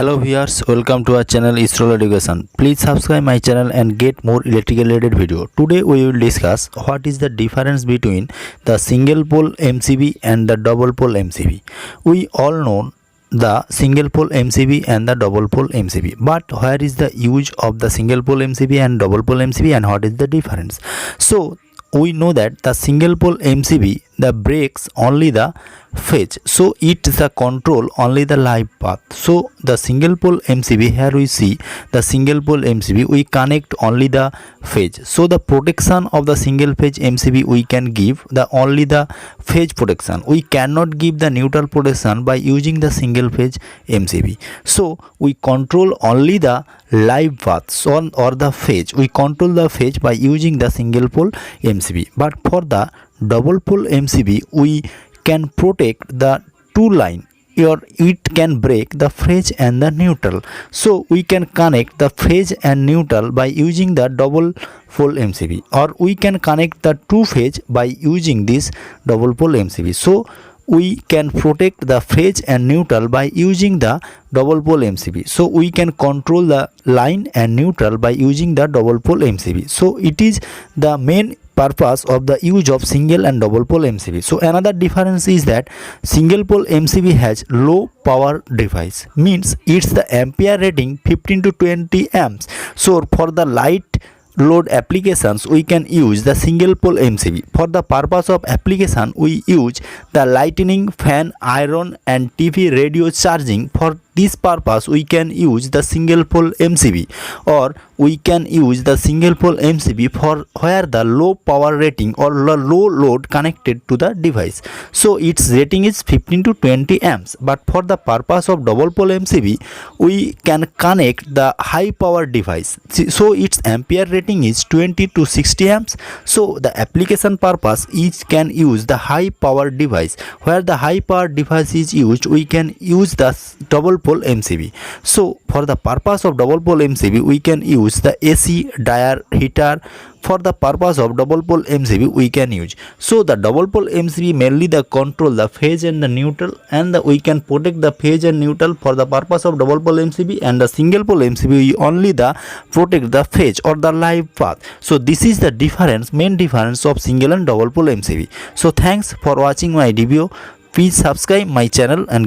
Hello viewers, welcome to our channel Israel Education. Please subscribe my channel and get more electrical related video. Today we will discuss what is the difference between the single pole MCB and the double pole MCB. We all know the single pole MCB and the double pole MCB, but where is the use of the single pole MCB and double pole MCB and what is the difference? So we know that the single pole MCB the breaks only the phase, so it is the control only the live path. So the single pole MCB, here we see the single pole MCB we connect only the phase, so the protection of the single phase MCB we can give the only the phase protection. We cannot give the neutral protection by using the single phase MCB. So we control only the live paths or the phase. We control the phase by using the single pole MCB, but for the double pole MCB we can protect the two line, or it can break the phase and the neutral. So we can connect the phase and neutral by using the double pole MCB, or we can connect the two phase by using this double pole MCB. So we can protect the phase and neutral by using the double pole MCB. So we can control the line and neutral by using the double pole MCB. So it is the main purpose of the use of single and double pole MCB. So another difference is that single pole MCB has low power device, means it's the ampere rating 15 to 20 amps. So for the light load applications we can use the single pole MCB. For the purpose of application we use the lighting, fan, iron and TV radio charging. For this purpose we can use the single pole MCB, or we can use the single pole MCB for where the low power rating or low load connected to the device, so its rating is 15 to 20 amps. But for the purpose of double pole MCB we can connect the high power device, so its ampere rating is 20 to 60 amps. So the application purpose is can use the high power device. Where the high power device is used we can use the double pole MCB. So for the purpose of double pole MCB we can use the AC, dryer, heater. For the purpose of double pole MCB we can use. So the double pole MCB mainly the control the phase and the neutral, and we can protect the phase and neutral for the purpose of double pole MCB, and the single pole MCB we only the protect the phase or the live path. So this is the difference, main difference of single and double pole MCB. So thanks for watching my video. Please subscribe my channel and